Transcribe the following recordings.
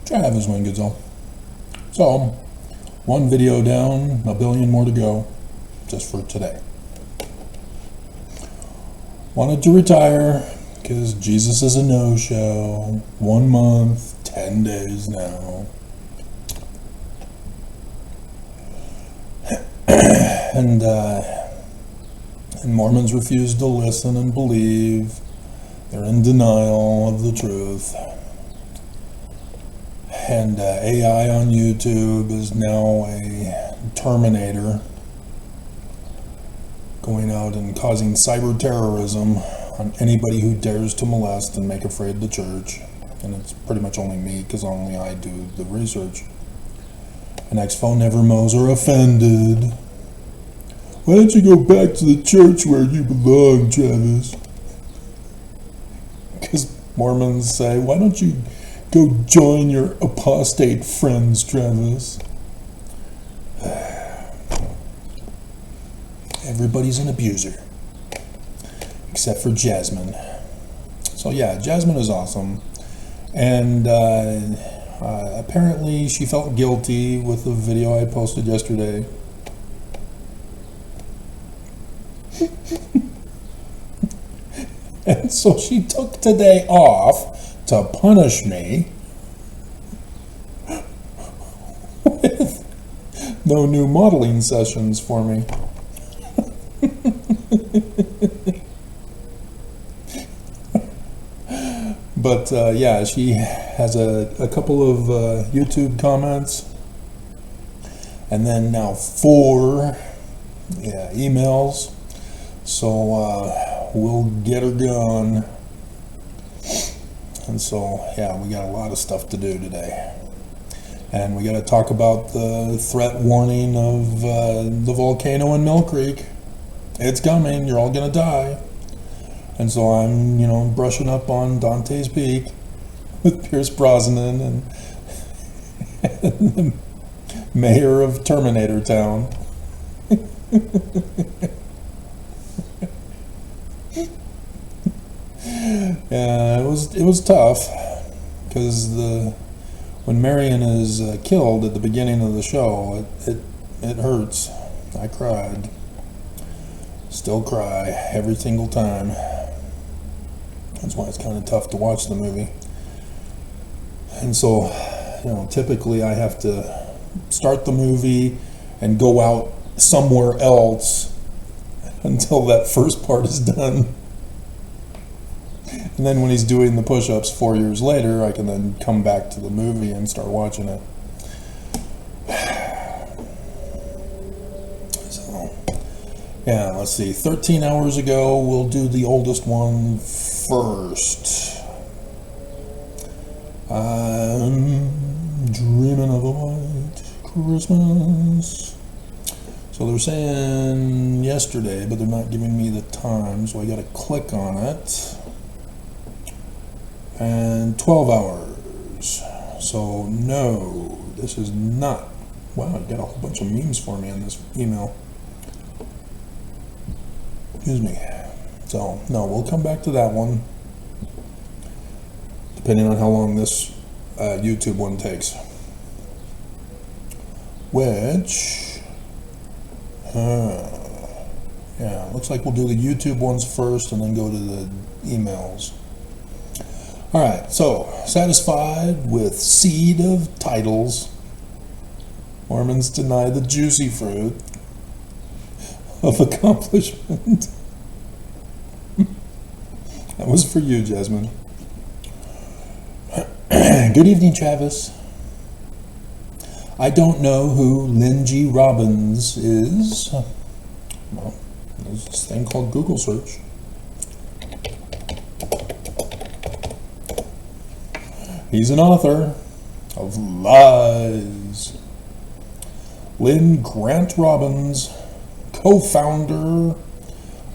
Travis Wingezel. So, one video down, a billion more to go, just for today. Wanted to retire because Jesus is a no-show. 1 month, 10 days now. And Mormons refuse to listen and believe. They're in denial of the truth. And AI on YouTube is now a Terminator, going out and causing cyber terrorism on anybody who dares to molest and make afraid the church. And it's pretty much only me, because only I do the research. And ex-phone never mows are offended. Why don't you go back to the church where you belong, Travis? Because Mormons say, why don't you go join your apostate friends, Travis? Everybody's an abuser. Except for Jasmine. So yeah, Jasmine is awesome. And apparently she felt guilty with the video I posted yesterday. And so she took today off to punish me with no new modeling sessions for me. But yeah, she has a couple of YouTube comments, and then now 4 emails. So we'll get her gone. And so yeah, we got a lot of stuff to do today. And we got to talk about the threat warning of the volcano in Mill Creek. It's coming. You're all gonna die. And so I'm, brushing up on Dante's Peak with Pierce Brosnan and the mayor of Terminator Town. Yeah, it was tough because when Marion is killed at the beginning of the show, it hurts. I cried. Still cry every single time. That's why it's kind of tough to watch the movie. And so, typically I have to start the movie and go out somewhere else until that first part is done. And then when he's doing the push-ups 4 years later, I can then come back to the movie and start watching it. So, yeah, let's see. 13 hours ago, we'll do the oldest one first. I'm dreaming of a white Christmas. So they're saying yesterday, but they're not giving me the time, so I gotta click on it. And 12 hours. So no, this is not. Wow, you got a whole bunch of memes for me in this email. Excuse me. So no, we'll come back to that one, depending on how long this YouTube one takes. Which, yeah, looks like we'll do the YouTube ones first and then go to the emails. Alright, so, satisfied with seed of titles, Mormons deny the juicy fruit of accomplishment. That was for you, Jasmine. Good evening, Travis. I don't know who Lynn G. Robbins is. Well, there's this thing called Google search. He's an author of lies. Lynn Grant Robbins, co-founder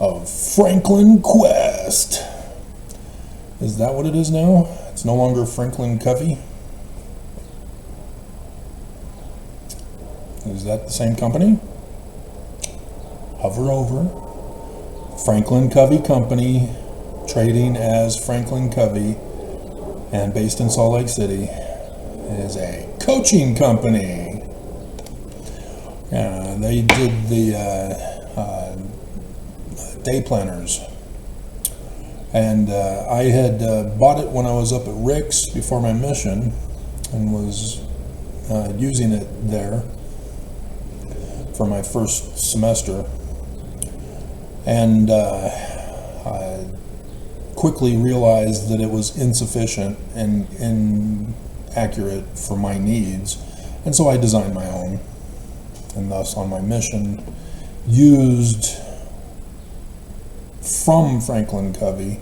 of Franklin Quest. Is that what it is now? It's no longer Franklin Covey? Is that the same company? Hover over. Franklin Covey Company, trading as Franklin Covey, and based in Salt Lake City. is a coaching company. They did the day planners. And I had bought it when I was up at Rick's before my mission and was using it there for my first semester. And I quickly realized that it was insufficient and inaccurate for my needs. And so I designed my own. And thus on my mission used from Franklin Covey,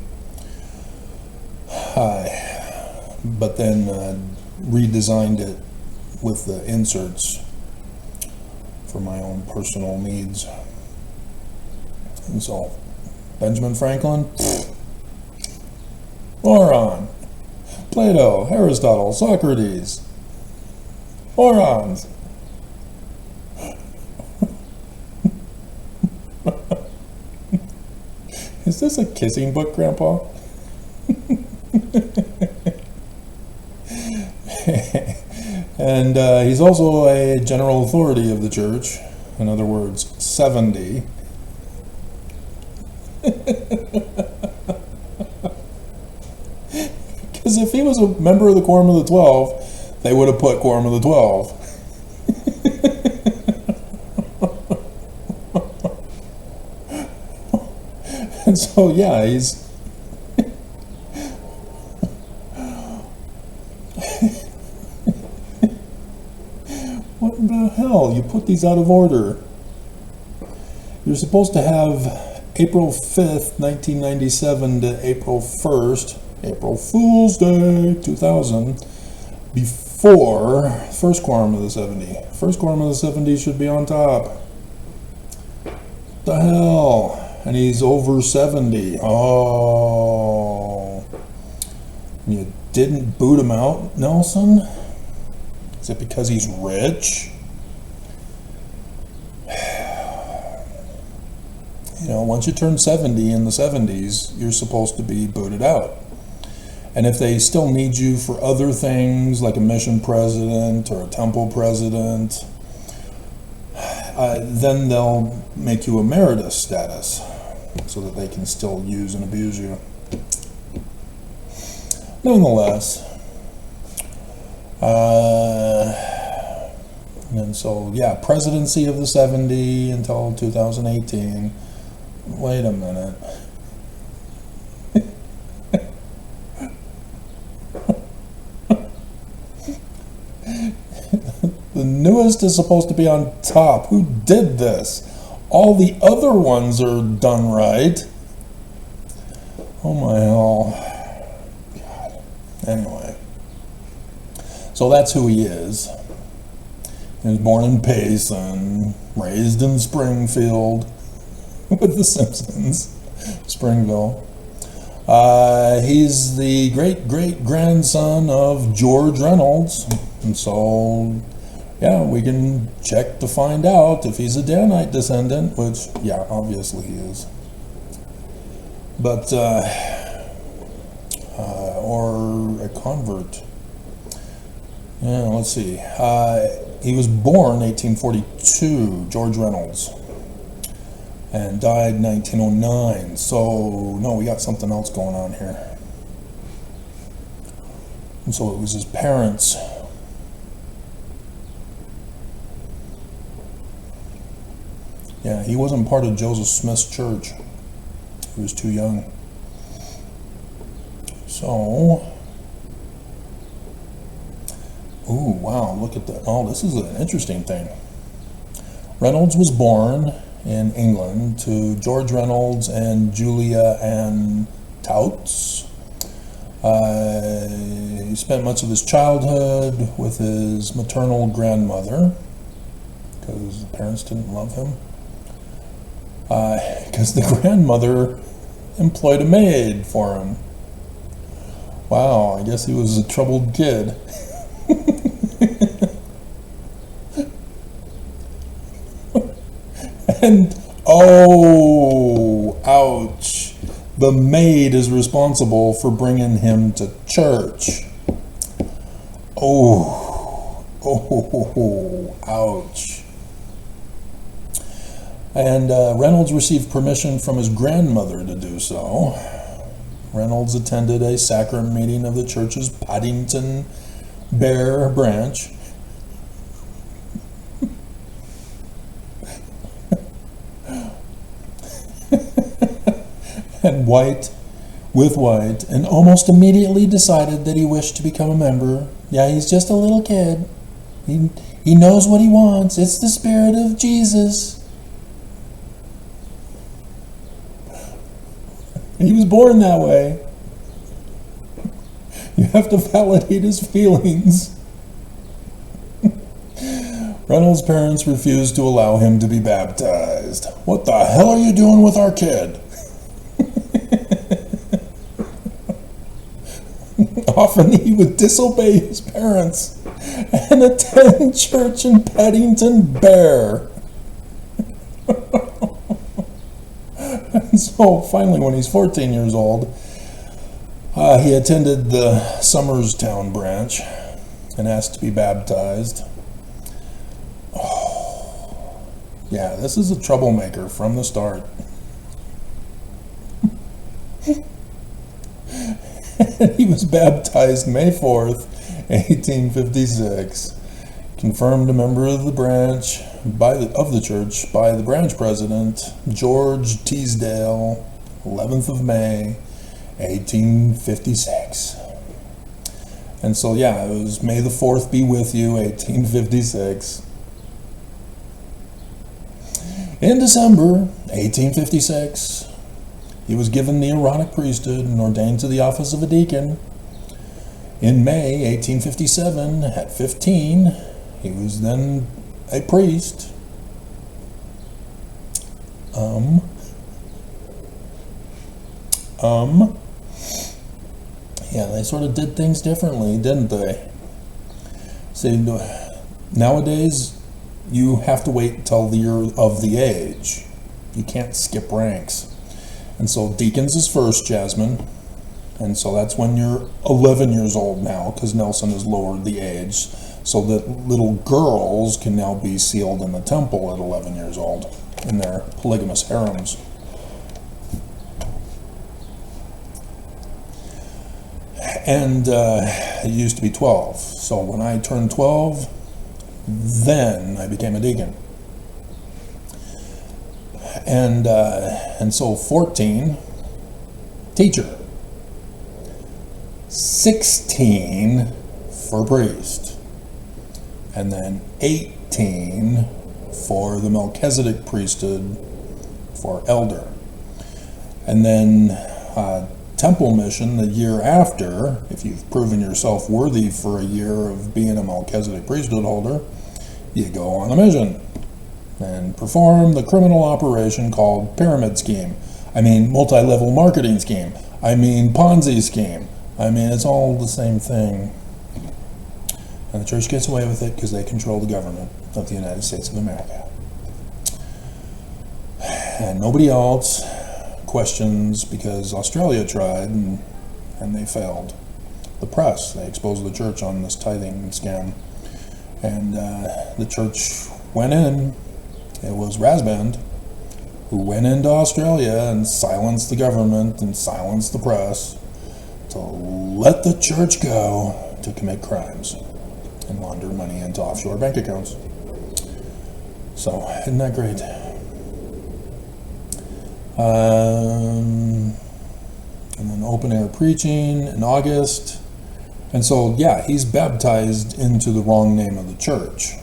but then redesigned it with the inserts for my own personal needs. And so Benjamin Franklin, moron. Plato, Aristotle, Socrates, morons. Is this a kissing book, Grandpa? And he's also a general authority of the church. In other words, 70. Because if he was a member of the Quorum of the 12, they would have put Quorum of the 12. And so, yeah, he's... What the hell? You put these out of order. You're supposed to have April 5th, 1997 to April 1st, April Fool's Day 2000, before first Quorum of the 70. First Quorum of the 70 should be on top. What the hell? And he's over 70. Oh. You didn't boot him out, Nelson? Is it because he's rich? You know, once you turn 70 in the 70s, you're supposed to be booted out. And if they still need you for other things, like a mission president or a temple president, then they'll make you emeritus status so that they can still use and abuse you. Nonetheless, and so, yeah, presidency of the 70 until 2018. Wait a minute. The newest is supposed to be on top. Who did this? All the other ones are done right. Oh my hell. God. Anyway. So that's who he is. He was born in Payson, raised in Springfield with the Simpsons, Springville. He's the great-great-grandson of George Reynolds. And so, yeah, we can check to find out if he's a Danite descendant, which, yeah, obviously he is. But, or a convert. Yeah, let's see. He was born 1842, George Reynolds, and died 1909. So, no, we got something else going on here. And so it was his parents. Yeah, he wasn't part of Joseph Smith's church. He was too young. So... Ooh, wow, look at that. Oh, this is an interesting thing. Reynolds was born in England to George Reynolds and Julia Ann Touts. He spent much of his childhood with his maternal grandmother because the parents didn't love him. Because the grandmother employed a maid for him. Wow, I guess he was a troubled kid. And, oh, ouch, the maid is responsible for bringing him to church. Oh. Oh, ouch. And Reynolds received permission from his grandmother to do so. Reynolds attended a sacrament meeting of the church's Paddington Bear branch. And White, and almost immediately decided that he wished to become a member. Yeah, he's just a little kid. He knows what he wants. It's the spirit of Jesus. He was born that way. You have to validate his feelings. Reynolds' parents refused to allow him to be baptized. What the hell are you doing with our kid? Often he would disobey his parents and attend church in Paddington Bear. And so finally, when he's 14 years old, he attended the Somerstown branch and asked to be baptized. Oh, yeah, this is a troublemaker from the start. He was baptized May 4th, 1856. Confirmed a member of the branch of the church by the branch president, George Teasdale, 11th of May, 1856. And so, yeah, it was May the 4th be with you, 1856. In December 1856, he was given the Aaronic priesthood and ordained to the office of a deacon. In May 1857, at 15, he was then a priest. Yeah, they sort of did things differently, didn't they? See, nowadays, you have to wait until you're of the age. You can't skip ranks. And so deacons is first, Jasmine. And so that's when you're 11 years old now, because Nelson has lowered the age so that little girls can now be sealed in the temple at 11 years old in their polygamous harems. And it used to be 12. So when I turned 12, then I became a deacon. And so 14, teacher. 16 for priest. And then 18 for the Melchizedek priesthood for elder. And then temple mission the year after, if you've proven yourself worthy for a year of being a Melchizedek priesthood holder, you go on a mission and perform the criminal operation called pyramid scheme. I mean, multi-level marketing scheme. I mean, Ponzi scheme. I mean, it's all the same thing. And the church gets away with it because they control the government of the United States of America. And nobody else questions because Australia tried and they failed. The press, they exposed the church on this tithing scam. And the church went in. It was Rasband who went into Australia and silenced the government and silenced the press to let the church go to commit crimes and launder money into offshore bank accounts. So, isn't that great? And then open air preaching in August. And so, yeah, he's baptized into the wrong name of the Church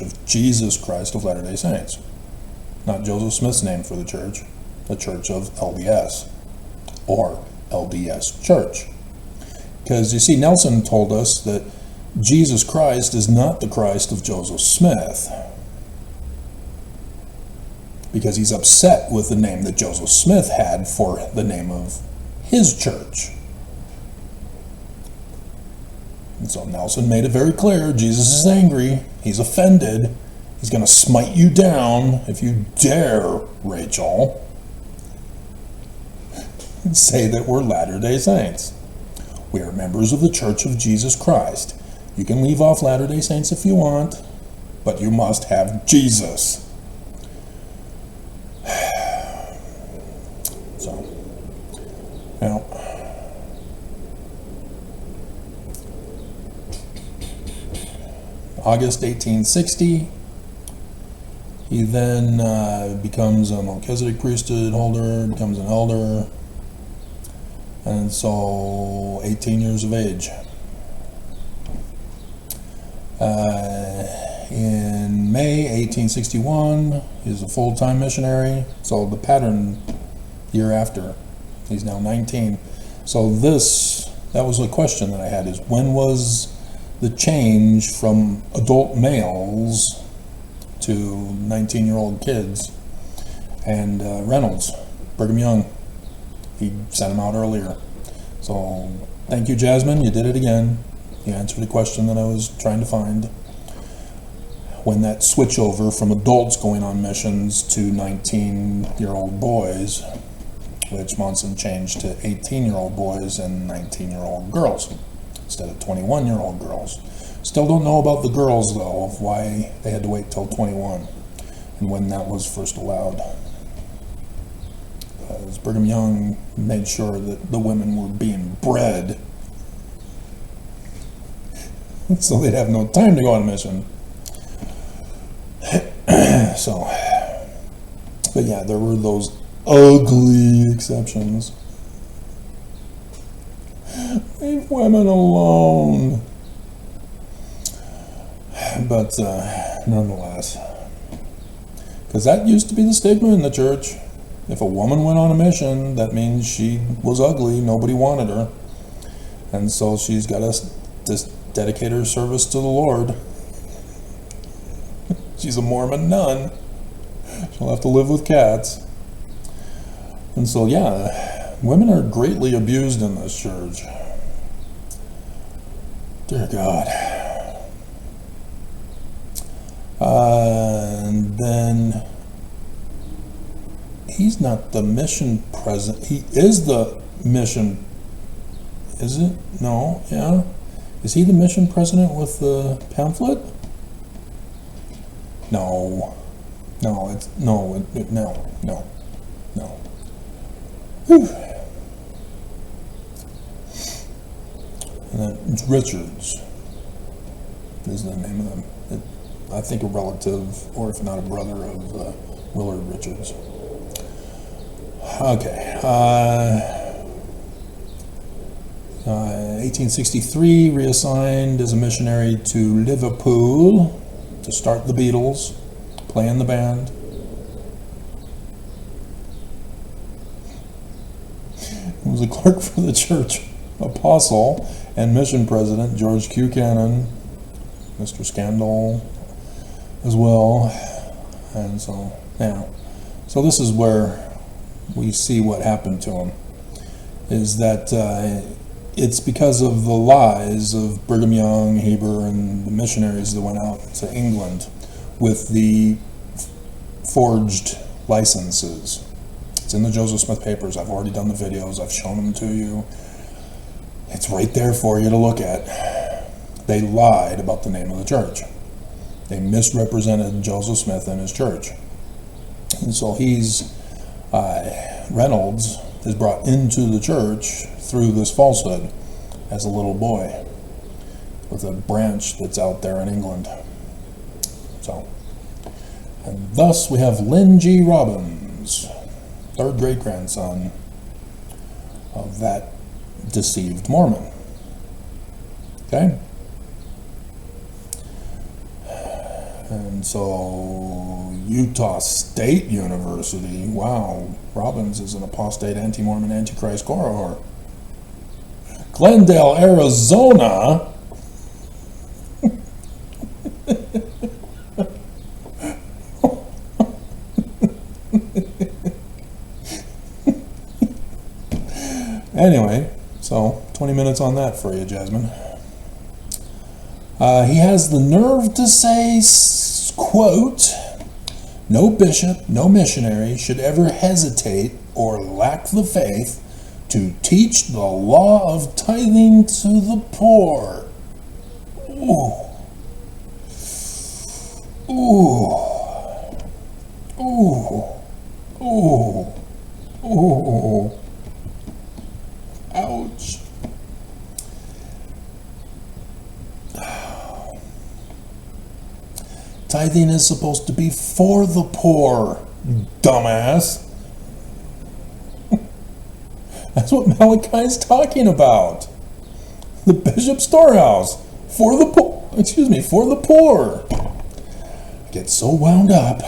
of Jesus Christ of Latter-day Saints. Not Joseph Smith's name for the church of LDS, or LDS Church. Because you see, Nelson told us that Jesus Christ is not the Christ of Joseph Smith, because he's upset with the name that Joseph Smith had for the name of his church. And so Nelson made it very clear, Jesus is angry, he's offended, he's going to smite you down if you dare, Rachel, say that we're Latter-day Saints. We are members of the Church of Jesus Christ. You can leave off Latter-day Saints if you want, but you must have Jesus. So, August 1860, he then becomes a Melchizedek priesthood holder, becomes an elder, and so 18 years of age. In May 1861, he's a full-time missionary, so the pattern year after, he's now 19. So that was a question that I had, is when was the change from adult males to 19-year-old kids? And Reynolds, Brigham Young, he sent him out earlier. So thank you, Jasmine, you did it again. You answered the question that I was trying to find. When that switch over from adults going on missions to 19-year-old boys, which Monson changed to 18-year-old boys and 19-year-old girls instead of 21-year-old girls. Still don't know about the girls, though, of why they had to wait till 21 and when that was first allowed. Because Brigham Young made sure that the women were being bred so they'd have no time to go on a mission. So, but yeah, there were those ugly exceptions. Leave women alone. But nonetheless, because that used to be the stigma in the church. If a woman went on a mission, that means she was ugly, nobody wanted her. And so she's got to just dedicate her service to the Lord. She's a Mormon nun. She'll have to live with cats. And so, yeah, women are greatly abused in this church. Dear God. And then he's not the mission president. He is the mission. Is it? No. Yeah. Is he the mission president with the pamphlet? No. No. It's no. No. No. No. Whew. And then it's Richards is the name of them. I think a relative, or if not a brother, of Willard Richards. Okay. 1863, reassigned as a missionary to Liverpool to start the Beatles, play in the band. He was a clerk for the church apostle and mission president George Q. Cannon, Mr. Scandal as well. And so, yeah. So this is where we see what happened to him, is that it's because of the lies of Brigham Young, Heber, and the missionaries that went out to England with the forged licenses. It's in the Joseph Smith papers. I've already done the videos. I've shown them to you. It's right there for you to look at. They lied about the name of the church. They misrepresented Joseph Smith and his church. And so Reynolds is brought into the church through this falsehood as a little boy with a branch that's out there in England. So, and thus we have Lynn G. Robbins, third great-grandson of that deceived Mormon. Okay? And so, Utah State University, wow, Robbins is an apostate, anti-Mormon, antichrist whore. Glendale, Arizona. Anyway, so 20 minutes on that for you, Jasmine. He has the nerve to say, quote, "No bishop, no missionary should ever hesitate or lack the faith to teach the law of tithing to the poor." Ooh. Ooh. Ooh. Ooh. Ooh. Ouch. Tithing is supposed to be for the poor, dumbass. That's what Malachi's talking about. The bishop's storehouse for the poor. For the poor. I get so wound up.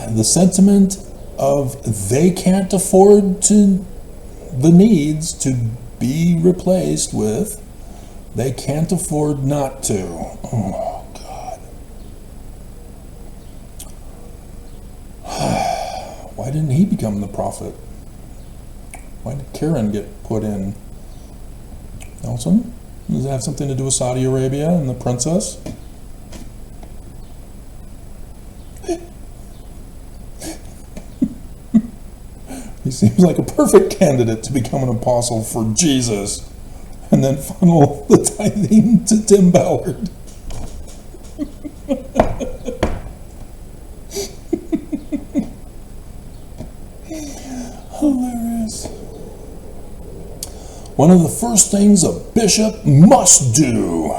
The sentiment of they can't afford to the needs to be replaced with they can't afford not to. Oh, God. Why didn't he become the prophet? Why did Karen get put in? Nelson? Does it have something to do with Saudi Arabia and the princess? He seems like a perfect candidate to become an apostle for Jesus and then funnel the tithing to Tim Ballard. Hilarious. One of the first things a bishop must do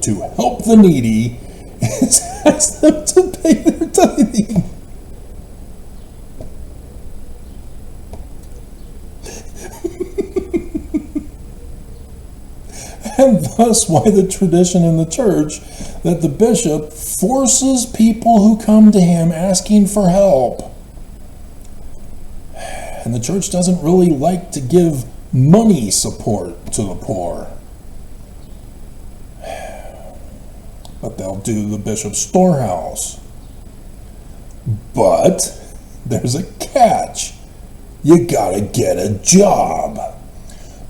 to help the needy is ask them to pay their tithing. And thus why the tradition in the church that the bishop forces people who come to him asking for help. And the church doesn't really like to give money support to the poor. But they'll do the bishop's storehouse. But there's a catch. You gotta get a job.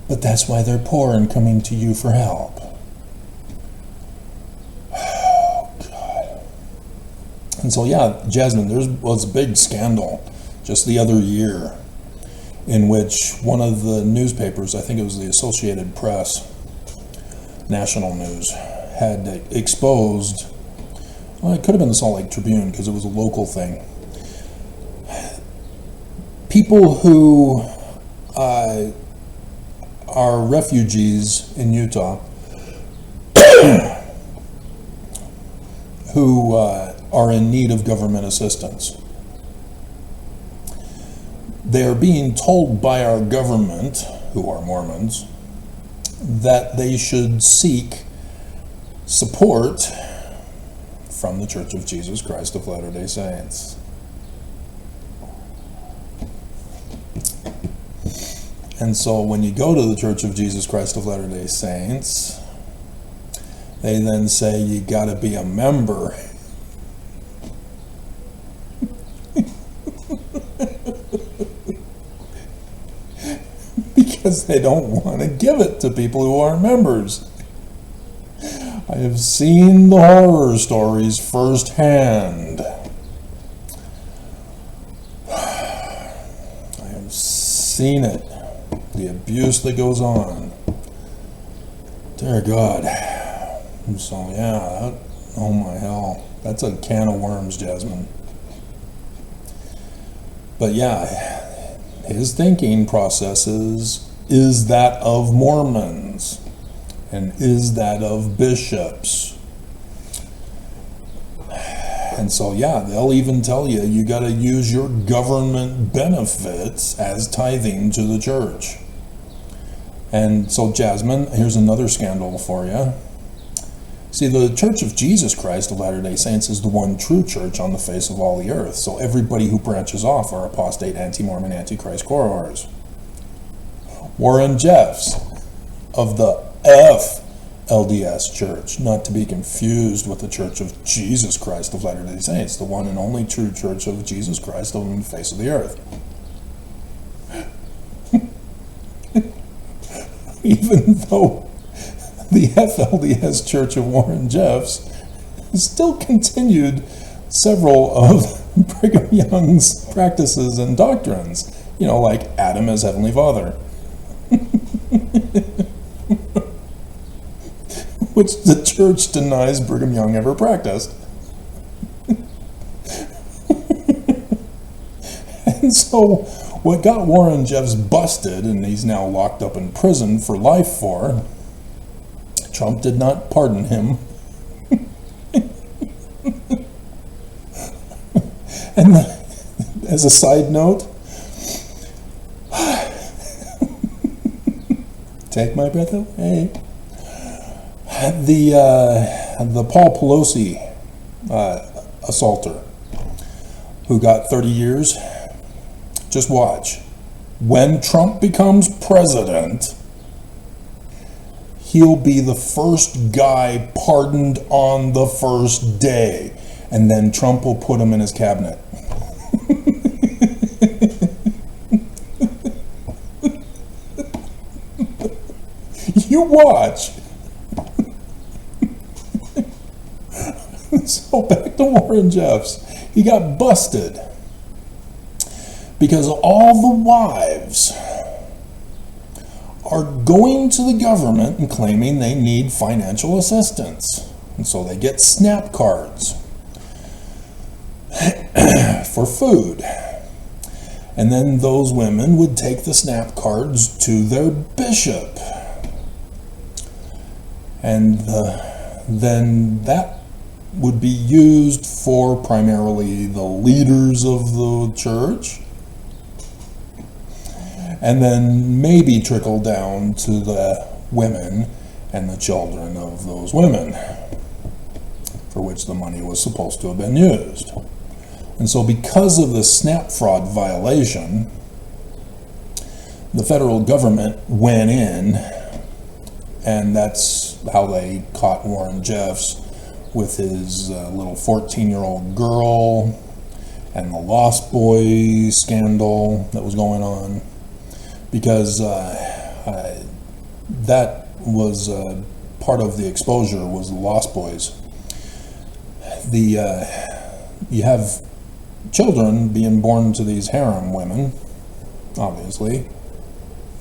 But that's why they're poor and coming to you for help. Oh, God. And so, yeah, Jasmine, there was a big scandal just the other year in which one of the newspapers, I think it was the Associated Press, national news, had exposed, well, it could have been the Salt Lake Tribune because it was a local thing, people who are refugees in Utah who are in need of government assistance. They are being told by our government, who are Mormons, that they should seek support from the Church of Jesus Christ of Latter-day Saints. And so when you go to the Church of Jesus Christ of Latter-day Saints, they then say you got to be a member. Because they don't want to give it to people who aren't members. I have seen the horror stories firsthand. I have seen it. The abuse that goes on. Dear God. So yeah, oh my hell. That's a can of worms, Jasmine. But yeah, his thinking processes is that of Mormons and is that of bishops. And so yeah, they'll even tell you you got to use your government benefits as tithing to the church. And so Jasmine, here's another scandal for you. See, the Church of Jesus Christ of Latter-day Saints is the one true church on the face of all the earth. So everybody who branches off are apostate, anti-Mormon, anti-Christ corridors. Warren Jeffs of the LDS Church, not to be confused with the Church of Jesus Christ of Latter-day Saints, the one and only true Church of Jesus Christ on the face of the earth. Even though the FLDS Church of Warren Jeffs still continued several of Brigham Young's practices and doctrines, you know, like Adam as Heavenly Father. which the church denies Brigham Young ever practiced. And so what got Warren Jeffs busted, and he's now locked up in prison for life for, Trump did not pardon him. And as a side note, take my breath away. The Paul Pelosi assaulter, who got 30 years, just watch. When Trump becomes president, he'll be the first guy pardoned on the first day, and then Trump will put him in his cabinet. You watch. So back to Warren Jeffs. He got busted because all the wives are going to the government and claiming they need financial assistance. And so they get SNAP cards for food. And then those women would take the SNAP cards to their bishop. And then that would be used for primarily the leaders of the church, and then maybe trickle down to the women and the children of those women, for which the money was supposed to have been used. And so because of the SNAP fraud violation, the federal government went in, and that's how they caught Warren Jeffs with his little 14-year-old girl and the Lost Boys scandal that was going on, because that was part of the exposure was the Lost Boys. You have children being born to these harem women, obviously,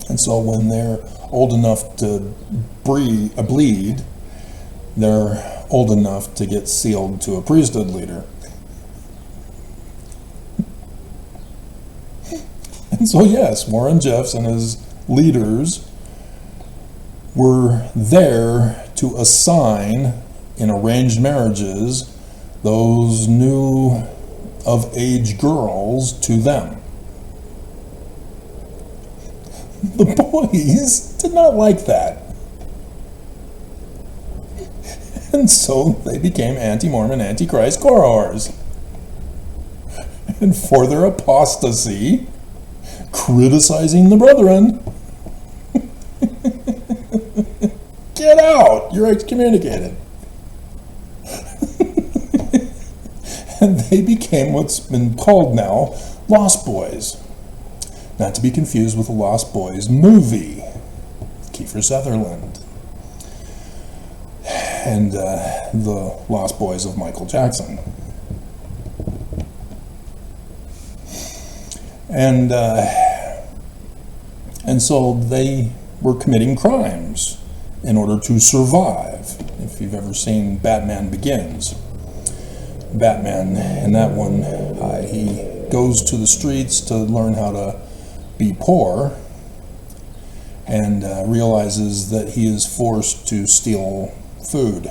and so when they're old enough to bleed, they're old enough to get sealed to a priesthood leader. And so yes, Warren Jeffs and his leaders were there to assign in arranged marriages those new of age girls to them. The boys did not like that. And so they became anti-Mormon, anti-Christ corridors. And for their apostasy, criticizing the brethren, get out, you're excommunicated. And they became what's been called now Lost Boys. Not to be confused with the Lost Boys movie, Kiefer Sutherland, and the Lost Boys of Michael Jackson. And so they were committing crimes in order to survive. If you've ever seen Batman Begins, Batman in that one, he goes to the streets to learn how to be poor, and realizes that he is forced to steal food.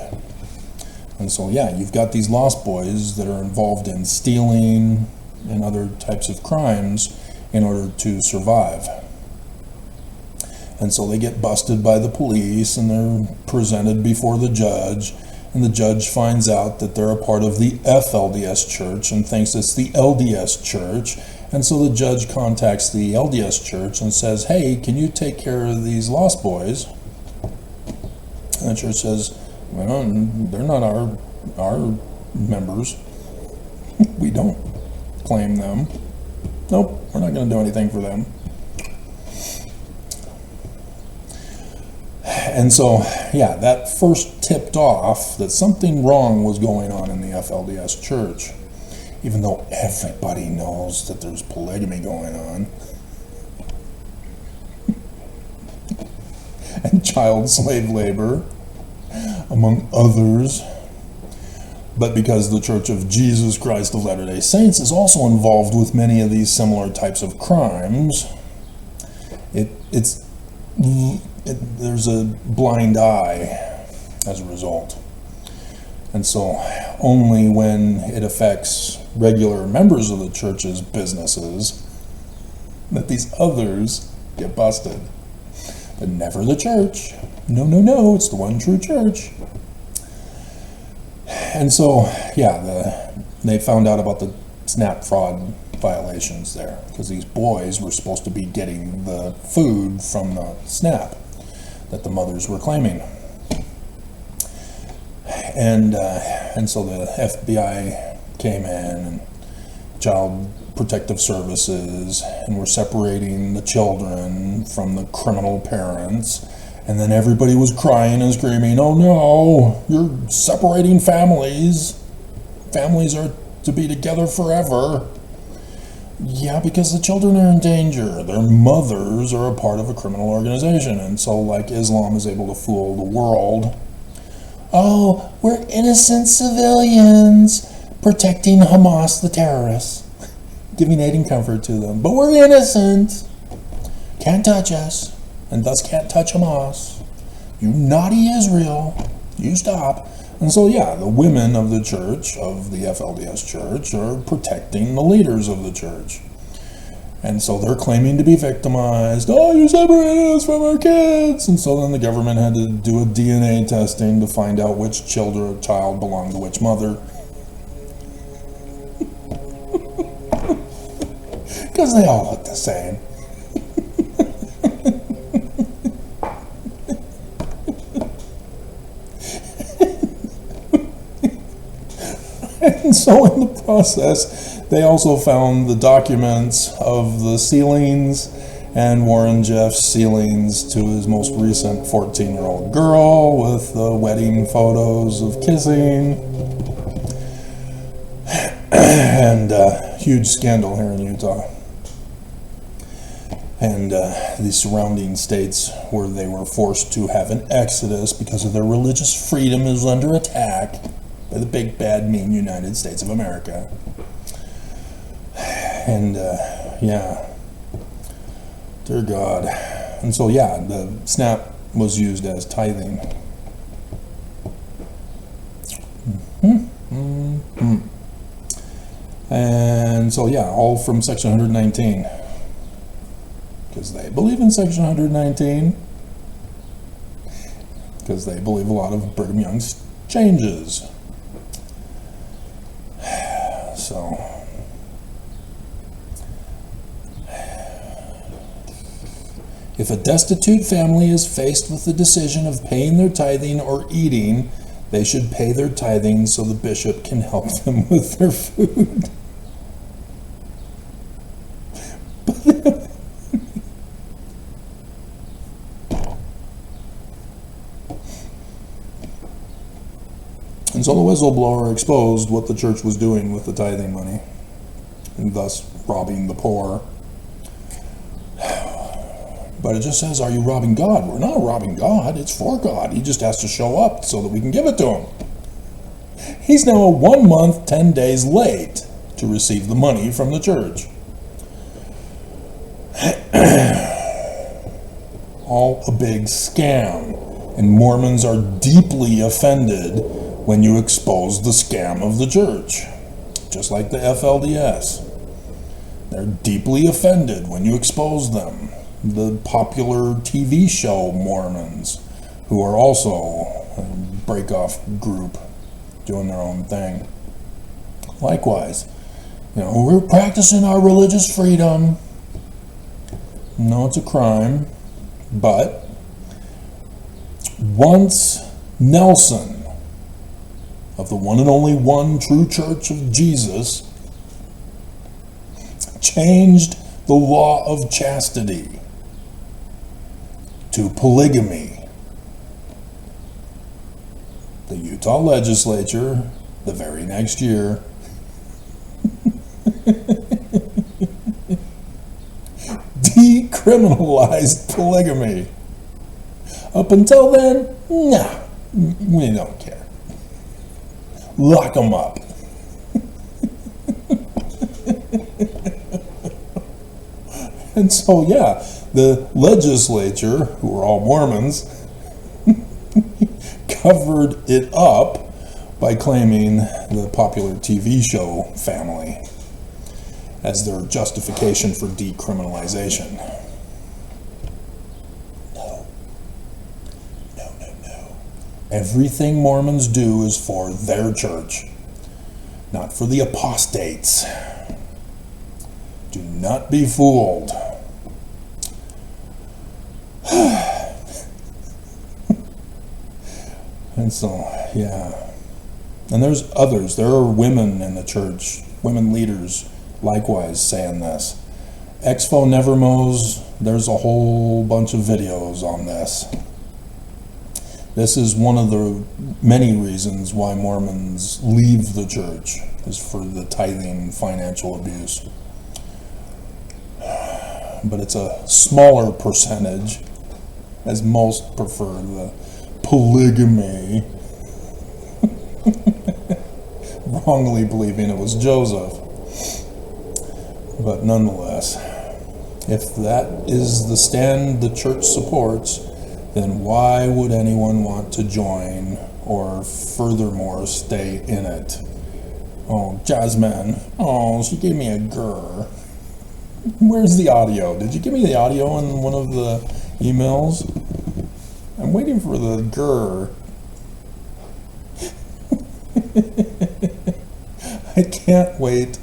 And so yeah, you've got these Lost Boys that are involved in stealing and other types of crimes in order to survive. And so they get busted by the police, and they're presented before the judge, and the judge finds out that they're a part of the FLDS church and thinks it's the LDS church. And so the judge contacts the LDS church and says, hey, can you take care of these Lost Boys? And the church says, well, they're not our members. We don't claim them. Nope, we're not going to do anything for them. And so, yeah, that first tipped off that something wrong was going on in the FLDS church, even though everybody knows that there's polygamy going on and child slave labor among others. But because the Church of Jesus Christ of Latter-day Saints is also involved with many of these similar types of crimes, there's a blind eye as a result. And so only when it affects regular members of the church's businesses that these others get busted. But never the church. No, it's the one true church. And so, yeah, they found out about the SNAP fraud violations there, because these boys were supposed to be getting the food from the SNAP that the mothers were claiming. And so the FBI came in, and Child Protective Services, and were separating the children from the criminal parents. And then everybody was crying and screaming, "Oh no, you're separating families. Families are to be together forever." Yeah, because the children are in danger. Their mothers are a part of a criminal organization. And so, like, Islam is able to fool the world. "Oh, we're innocent civilians protecting Hamas, the terrorists, giving aid and comfort to them. But we're innocent. Can't touch us. And thus can't touch Hamas. You naughty Israel. You stop." And so, yeah, the women of the church, of the FLDS church, are protecting the leaders of the church. And so they're claiming to be victimized. "Oh, you're separating us from our kids." And so then the government had to do a DNA testing to find out which child belonged to which mother. Because they all look the same. And so in the process, they also found the documents of the sealings and Warren Jeff's sealings to his most recent 14-year-old girl with the wedding photos of kissing. And huge scandal here in Utah. And the surrounding states where they were forced to have an exodus because of their religious freedom is under attack by the big, bad, mean United States of America. And, yeah, dear God. And so, yeah, the SNAP was used as tithing. And so, yeah, all from Section 119. Because they believe in Section 119. Because they believe a lot of Brigham Young's changes. So, if a destitute family is faced with the decision of paying their tithing or eating, they should pay their tithing so the bishop can help them with their food. And so the whistleblower exposed what the church was doing with the tithing money, and thus robbing the poor. But it just says, "Are you robbing God?" We're not robbing God. It's for God. He just has to show up so that we can give it to him. He's now 1 month, 10 days late to receive the money from the church. All a big scam. And Mormons are deeply offended when you expose the scam of the church. Just like the FLDS. They're deeply offended when you expose them. The popular TV show Mormons, who are also a break-off group doing their own thing. Likewise, we're practicing our religious freedom. No, it's a crime. But once Nelson, of the one and only one true church of Jesus, changed the law of chastity to polygamy, the Utah legislature, the very next year, decriminalized polygamy. Up until then, We don't care. Lock them up. And so, yeah, the legislature, who were all Mormons, covered it up by claiming the popular TV show Family as their justification for decriminalization. No. No, no, no. Everything Mormons do is for their church, not for the apostates. Do not be fooled. And so, yeah. And there's others. There are women in the church, women leaders, likewise saying this. Expo Nevermos, there's a whole bunch of videos on this. This is one of the many reasons why Mormons leave the church, is for the tithing financial abuse. But it's a smaller percentage, as most prefer the polygamy, wrongly believing it was Joseph. But nonetheless, if that is the stand the church supports, then why would anyone want to join or furthermore stay in it? Oh, Jasmine, oh, she gave me a grr. Where's the audio? Did you give me the audio in one of the emails? I'm waiting for the grr. I can't wait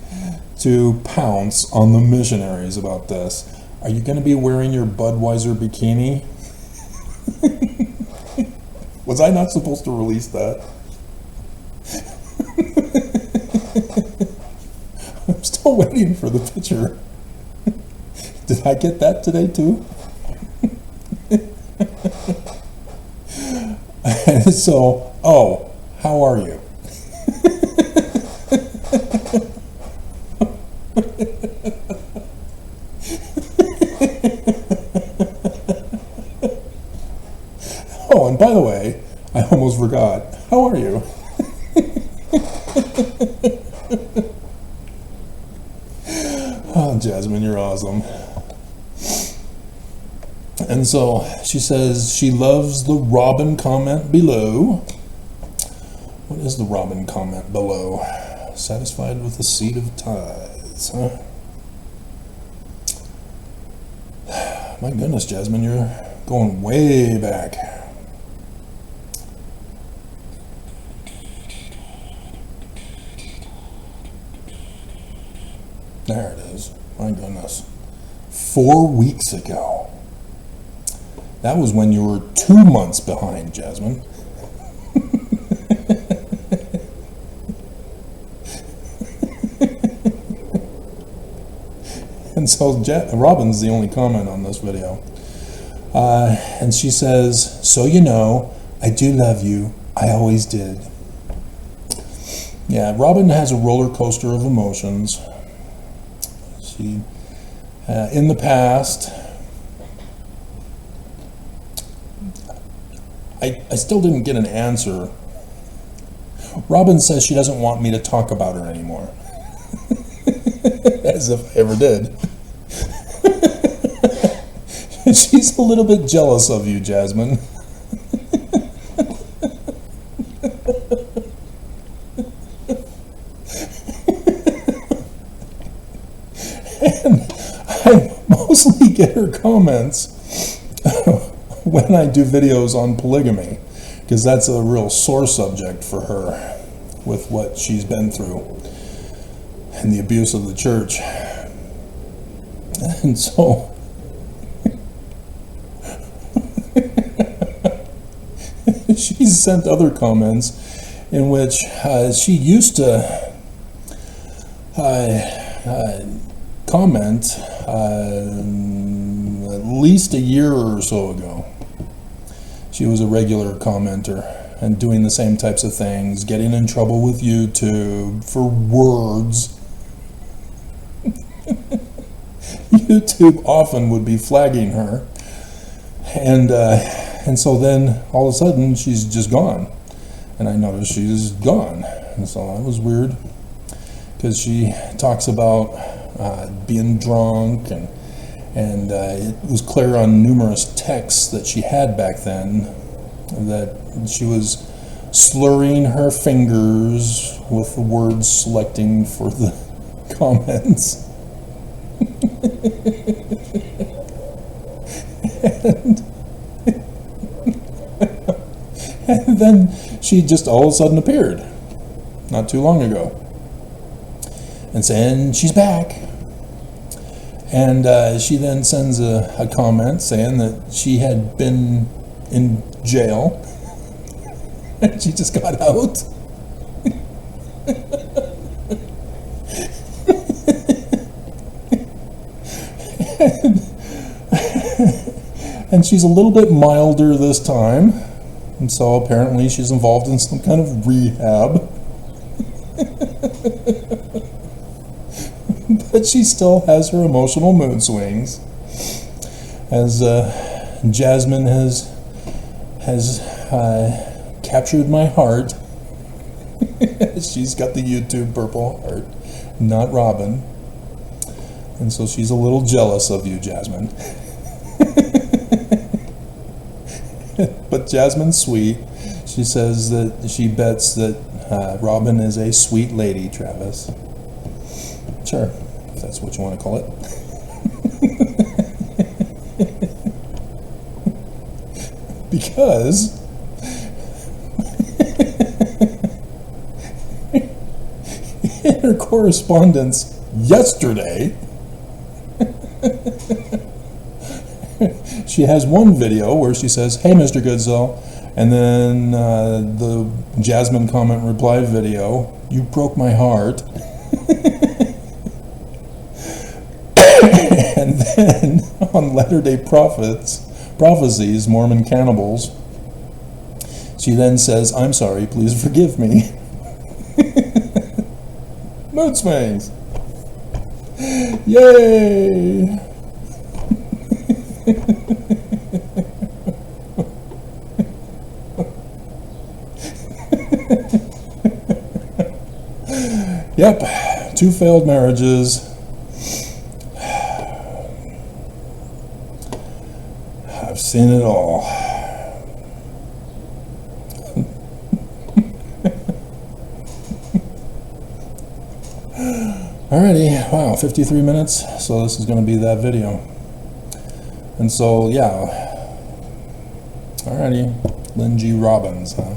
to pounce on the missionaries about this. Are you going to be wearing your Budweiser bikini? Was I not supposed to release that? I'm still waiting for the picture. Did I get that today too? So, oh, how are you? Oh, and by the way, I almost forgot. How are you? Oh, Jasmine, you're awesome. And so she says she loves the Robin comment below. What is the Robin comment below? Satisfied with the seat of tithes, huh? My goodness, Jasmine, you're going way back. There it is. My goodness. 4 weeks ago. That was when you were 2 months behind, Jasmine. And so Robin's the only comment on this video. And she says, so you know, I do love you. I always did. Yeah, Robin has a roller coaster of emotions. She, in the past, I still didn't get an answer. Robin says she doesn't want me to talk about her anymore. As if I ever did. She's a little bit jealous of you, Jasmine. And I mostly get her comments when I do videos on polygamy, because that's a real sore subject for her with what she's been through and the abuse of the church. And so she's sent other comments in which she used to comment at least a year or so ago. She was a regular commenter and doing the same types of things, getting in trouble with YouTube for words. YouTube often would be flagging her, and And so then all of a sudden she's just gone, and I noticed she's gone, and so that was weird, because she talks about being drunk, and it was clear on numerous texts that she had back then that she was slurring her fingers with the words selecting for the comments. And then she just all of a sudden appeared not too long ago and saying she's back. And she then sends a comment saying that she had been in jail and she just got out. And she's a little bit milder this time, and so apparently she's involved in some kind of rehab. But she still has her emotional mood swings, as Jasmine has captured my heart. She's got the YouTube purple heart, not Robin, and so she's a little jealous of you, Jasmine. But Jasmine's sweet. She says that she bets that Robin is a sweet lady, Travis. Sure, if that's what you want to call it. Because in her correspondence yesterday, she has one video where she says, "Hey, Mr. Goodsell," and then the Jasmine comment reply video, "You broke my heart." And then on Latter-day Prophecies, Mormon Cannibals, she then says, "I'm sorry, please forgive me." Mood swings. Yay! Yep, 2 failed marriages. I've seen it all. Alrighty, wow, 53 minutes, so this is going to be that video. And so, yeah. Alrighty, Lynn G. Robbins, huh?